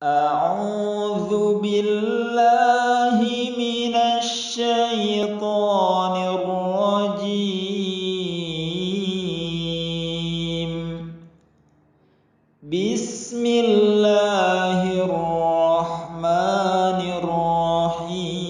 أعوذ بالله من الشيطان الرجيم. بسم الله الرحمن الرحيم.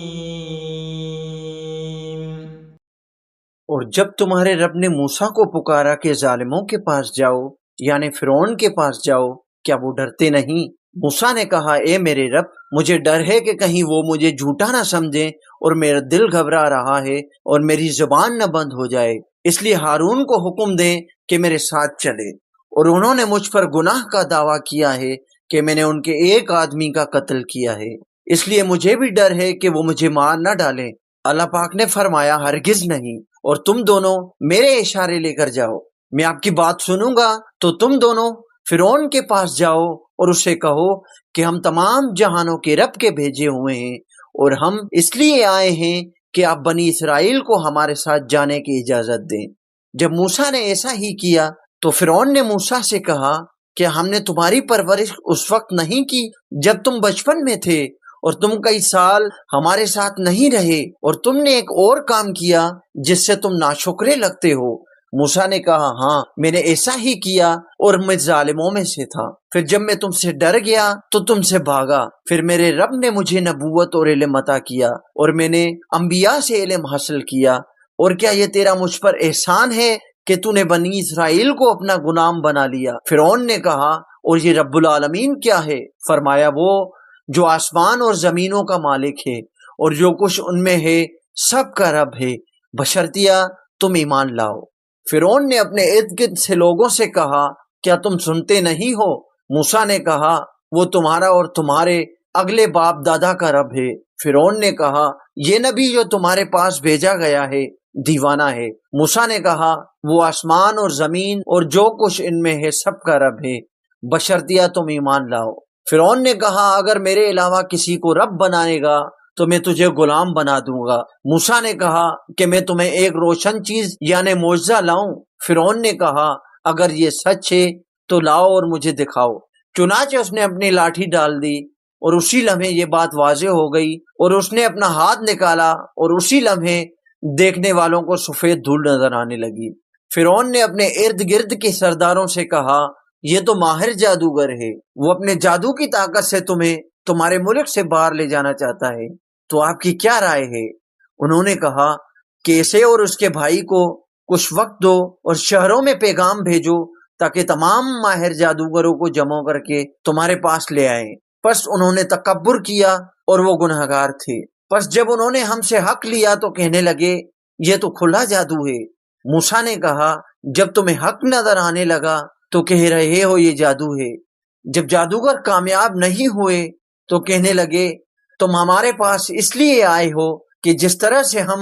اور جب تمہارے رب نے موسیٰ کو پکارا کہ ظالموں کے پاس جاؤ، یعنی فرعون کے پاس جاؤ، کیا وہ ڈرتے نہیں؟ موسیٰ نے کہا، اے میرے رب، مجھے ڈر ہے کہ کہیں وہ مجھے جھوٹا نہ سمجھیں، اور میرا دل گھبرا رہا ہے اور میری زبان نہ بند ہو جائے، اس لیے ہارون کو حکم دیں کہ میرے ساتھ چلے۔ اور انہوں نے مجھ پر گناہ کا دعویٰ کیا ہے کہ میں نے ان کے ایک آدمی کا قتل کیا ہے، اس لیے مجھے بھی ڈر ہے کہ وہ مجھے مار نہ ڈالیں۔ اللہ پاک نے فرمایا، ہرگز نہیں، اور تم دونوں میرے اشارے لے کر جاؤ، میں آپ کی بات سنوں گا، تو تم دونوں فرعون کے پاس جاؤ اور اسے کہو کہ ہم تمام جہانوں کے رب کے بھیجے ہوئے ہیں، اور ہم اس لیے آئے ہیں کہ آپ بنی اسرائیل کو ہمارے ساتھ جانے کی اجازت دیں۔ جب موسیٰ نے ایسا ہی کیا تو فرعون نے موسیٰ سے کہا کہ ہم نے تمہاری پرورش اس وقت نہیں کی جب تم بچپن میں تھے، اور تم کئی سال ہمارے ساتھ نہیں رہے، اور تم نے ایک اور کام کیا جس سے تم ناشکرے لگتے ہو۔ موسیٰ نے کہا، ہاں، میں نے ایسا ہی کیا اور میں ظالموں میں سے تھا۔ پھر جب میں تم سے ڈر گیا تو تم سے بھاگا، پھر میرے رب نے مجھے نبوت اور علم عطا کیا، اور میں نے انبیاء سے علم حاصل کیا۔ اور کیا یہ تیرا مجھ پر احسان ہے کہ تو نے بنی اسرائیل کو اپنا غلام بنا لیا؟ فرعون نے کہا، اور یہ رب العالمین کیا ہے؟ فرمایا، وہ جو آسمان اور زمینوں کا مالک ہے اور جو کچھ ان میں ہے سب کا رب ہے، بشرطیہ تم ایمان لاؤ۔ فرعون نے اپنے ارد گرد سے لوگوں سے کہا، کیا تم سنتے نہیں ہو؟ موسیٰ نے کہا، وہ تمہارا اور تمہارے اگلے باپ دادا کا رب ہے۔ فرعون نے کہا، یہ نبی جو تمہارے پاس بھیجا گیا ہے دیوانہ ہے۔ موسیٰ نے کہا، وہ آسمان اور زمین اور جو کچھ ان میں ہے سب کا رب ہے، بشرطیہ تم ایمان لاؤ۔ فرعون نے کہا، اگر میرے علاوہ کسی کو رب بنائے گا تو میں تجھے غلام بنا دوں گا۔ موسیٰ نے کہا کہ میں تمہیں ایک روشن چیز یعنی معجزہ لاؤں۔ فرعون نے کہا، اگر یہ سچ ہے تو لاؤ اور مجھے دکھاؤ۔ چنانچہ اس نے اپنی لاٹھی ڈال دی، اور اسی لمحے یہ بات واضح ہو گئی، اور اس نے اپنا ہاتھ نکالا اور اسی لمحے دیکھنے والوں کو سفید دھول نظر آنے لگی۔ فرعون نے اپنے ارد گرد کے سرداروں سے کہا، یہ تو ماہر جادوگر ہے، وہ اپنے جادو کی طاقت سے تمہیں تمہارے ملک سے باہر لے جانا چاہتا ہے، تو آپ کی کیا رائے ہے؟ انہوں نے کہا کہ اسے اور اس کے بھائی کو کچھ وقت دو اور شہروں میں پیغام بھیجو تاکہ تمام ماہر جادوگروں کو جمع کر کے تمہارے پاس لے آئیں۔ پس انہوں نے تکبر کیا اور وہ گنہگار تھے۔ پس جب انہوں نے ہم سے حق لیا تو کہنے لگے، یہ تو کھلا جادو ہے۔ موسیٰ نے کہا، جب تمہیں حق نظر آنے لگا تو کہہ رہے ہو یہ جادو ہے۔ جب جادوگر کامیاب نہیں ہوئے تو کہنے لگے، تم ہمارے پاس اس لیے آئے ہو کہ جس طرح سے ہم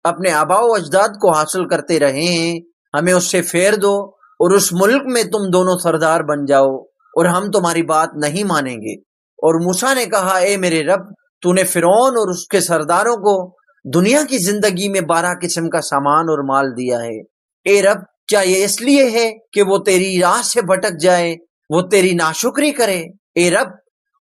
اپنے آباء و اجداد کو حاصل کرتے رہے ہیں ہمیں اس سے پھیر دو، اور اس ملک میں تم دونوں سردار بن جاؤ، اور ہم تمہاری بات نہیں مانیں گے۔ اور موسیٰ نے کہا، اے میرے رب، تو نے فرعون اور اس کے سرداروں کو دنیا کی زندگی میں 12 قسم کا سامان اور مال دیا ہے۔ اے رب، کیا یہ اس لیے ہے کہ وہ تیری راہ سے بھٹک جائے، وہ تیری ناشکری کرے؟ اے رب،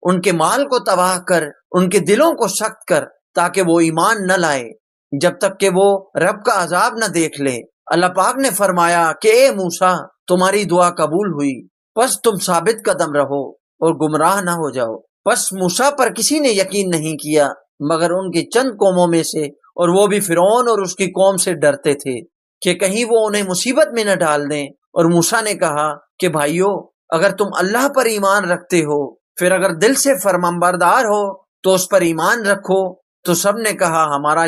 ان کے مال کو تباہ کر، ان کے دلوں کو سخت کر، تاکہ وہ ایمان نہ لائے جب تک کہ وہ رب کا عذاب نہ دیکھ لے۔ اللہ پاک نے فرمایا کہ اے موسیٰ، تمہاری دعا قبول ہوئی، پس تم ثابت قدم رہو اور گمراہ نہ ہو جاؤ۔ پس موسیٰ پر کسی نے یقین نہیں کیا مگر ان کے چند قوموں میں سے، اور وہ بھی فرعون اور اس کی قوم سے ڈرتے تھے کہ کہیں وہ انہیں مصیبت میں نہ ڈال دیں۔ اور موسیٰ نے کہا کہ بھائیو، اگر تم اللہ پر ایمان رکھتے ہو، پھر اگر دل سے فرمانبردار ہو تو اس پر ایمان رکھو۔ تو سب نے کہا، ہمارا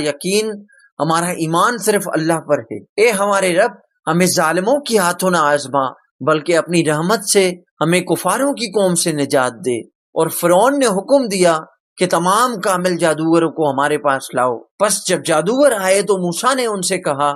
ایمان صرف اللہ پر ہے۔ اے ہمارے رب، ہمیں ظالموں کی ہاتھوں نہ آزما، بلکہ اپنی رحمت سے ہمیں کفاروں کی قوم سے نجات دے۔ اور فرعون نے حکم دیا کہ تمام کامل جادوگروں کو ہمارے پاس لاؤ۔ پس جب جادوگر آئے تو موسیٰ نے ان سے کہا،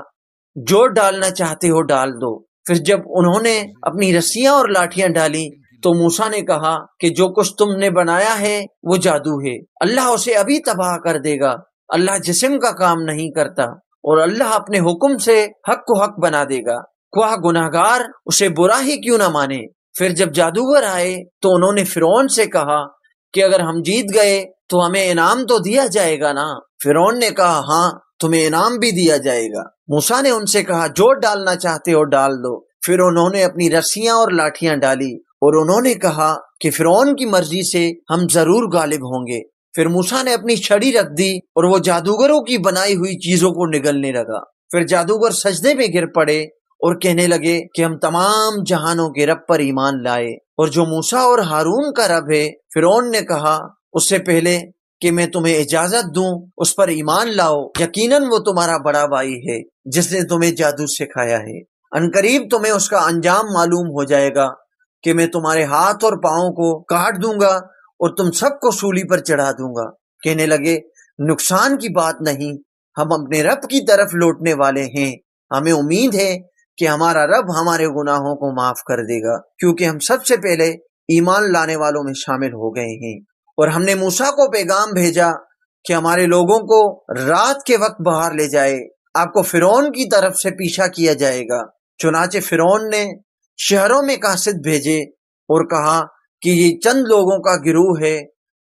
جو ڈالنا چاہتے ہو ڈال دو۔ پھر جب انہوں نے اپنی رسیاں اور لاٹھیاں ڈالی تو موسیٰ نے کہا کہ جو کچھ تم نے بنایا ہے وہ جادو ہے، اللہ اسے ابھی تباہ کر دے گا۔ اللہ جسم کا کام نہیں کرتا، اور اللہ اپنے حکم سے حق کو حق بنا دے گا، خواہ گناہگار اسے برا ہی کیوں نہ مانے۔ پھر جب جادوگر آئے تو انہوں نے فرعون سے کہا کہ اگر ہم جیت گئے تو ہمیں انعام تو دیا جائے گا نا؟ فرعون نے کہا ہاں تمہیں انعام بھی دیا جائے گا۔ موسیٰ نے ان سے کہا جو ڈالنا چاہتے ہو ڈال دو۔ پھر انہوں نے اپنی رسیاں اور لاٹھیاں ڈالی اور انہوں نے کہا کہ فرعون کی مرضی سے ہم ضرور غالب ہوں گے۔ پھر موسیٰ نے اپنی چھڑی رکھ دی اور وہ جادوگروں کی بنائی ہوئی چیزوں کو نگلنے لگا۔ پھر جادوگر سجدے میں گر پڑے اور کہنے لگے کہ ہم تمام جہانوں کے رب پر ایمان لائے اور جو موسیٰ اور ہارون کا رب ہے۔ فرعون نے کہا اس سے پہلے کہ میں تمہیں اجازت دوں اس پر ایمان لاؤ، یقیناً وہ تمہارا بڑا بھائی ہے جس نے تمہیں جادو سکھایا ہے۔ عنقریب تمہیں اس کا انجام معلوم ہو جائے گا کہ میں تمہارے ہاتھ اور پاؤں کو کاٹ دوں گا اور تم سب کو سولی پر چڑھا دوں گا۔ کہنے لگے نقصان کی بات نہیں، ہم اپنے رب کی طرف لوٹنے والے ہیں، ہمیں امید ہے کہ ہمارا رب ہمارے گناہوں کو معاف کر دے گا کیونکہ ہم سب سے پہلے ایمان لانے والوں میں شامل ہو گئے ہیں۔ اور ہم نے موسیٰ کو پیغام بھیجا کہ ہمارے لوگوں کو رات کے وقت باہر لے جائے، آپ کو فرعون کی طرف سے پیچھا کیا جائے گا۔ چنانچہ فرعون نے شہروں میں قاصد بھیجے اور کہا کہ یہ چند لوگوں کا گروہ ہے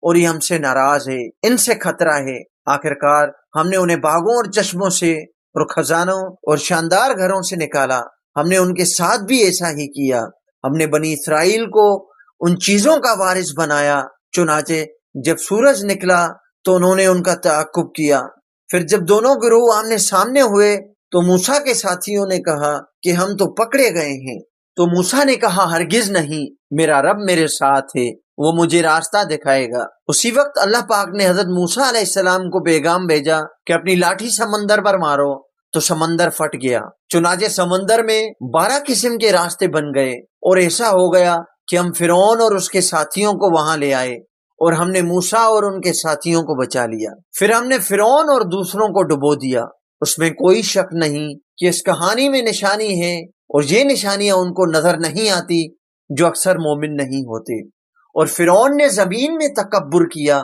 اور یہ ہم سے ناراض ہے، ان سے خطرہ ہے۔ آخرکار ہم نے انہیں باغوں اور چشموں سے اور خزانوں اور شاندار گھروں سے نکالا۔ ہم نے ان کے ساتھ بھی ایسا ہی کیا۔ ہم نے بنی اسرائیل کو ان چیزوں کا وارث بنایا۔ چنانچہ جب سورج نکلا تو انہوں نے ان کا تعاقب کیا۔ پھر جب دونوں گروہ آمنے سامنے ہوئے تو موسیٰ کے ساتھیوں نے کہا کہ ہم تو پکڑے گئے ہیں۔ تو موسیٰ نے کہا ہرگز نہیں، میرا رب میرے ساتھ ہے، وہ مجھے راستہ دکھائے گا۔ اسی وقت اللہ پاک نے حضرت موسیٰ علیہ السلام کو پیغام بھیجا کہ اپنی لاٹھی سمندر پر مارو، تو سمندر پھٹ گیا۔ چنانچہ سمندر میں 12 قسم کے راستے بن گئے اور ایسا ہو گیا کہ ہم فرعون اور اس کے ساتھیوں کو وہاں لے آئے اور ہم نے موسیٰ اور ان کے ساتھیوں کو بچا لیا۔ پھر ہم نے فرعون اور دوسروں کو ڈبو دیا۔ اس میں کوئی شک نہیں کہ اس کہانی میں نشانی ہے اور یہ نشانیاں ان کو نظر نہیں آتی جو اکثر مومن نہیں ہوتے۔ اور فرعون نے زمین میں تکبر کیا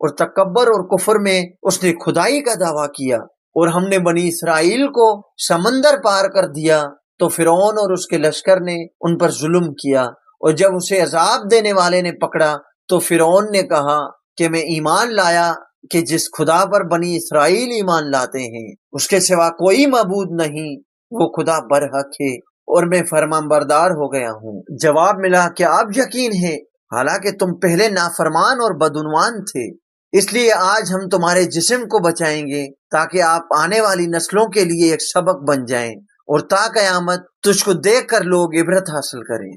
اور تکبر اور کفر میں اس نے خدائی کا دعویٰ کیا۔ اور ہم نے بنی اسرائیل کو سمندر پار کر دیا تو فرعون اور اس کے لشکر نے ان پر ظلم کیا، اور جب اسے عذاب دینے والے نے پکڑا تو فرعون نے کہا کہ میں ایمان لایا کہ جس خدا پر بنی اسرائیل ایمان لاتے ہیں اس کے سوا کوئی معبود نہیں، وہ خدا برحق ہے اور میں فرمان بردار ہو گیا ہوں۔ جواب ملا کہ آپ یقین ہے حالانکہ تم پہلے نافرمان اور بدعنوان تھے، اس لیے آج ہم تمہارے جسم کو بچائیں گے تاکہ آپ آنے والی نسلوں کے لیے ایک سبق بن جائیں اور تا قیامت تجھ کو دیکھ کر لوگ عبرت حاصل کریں۔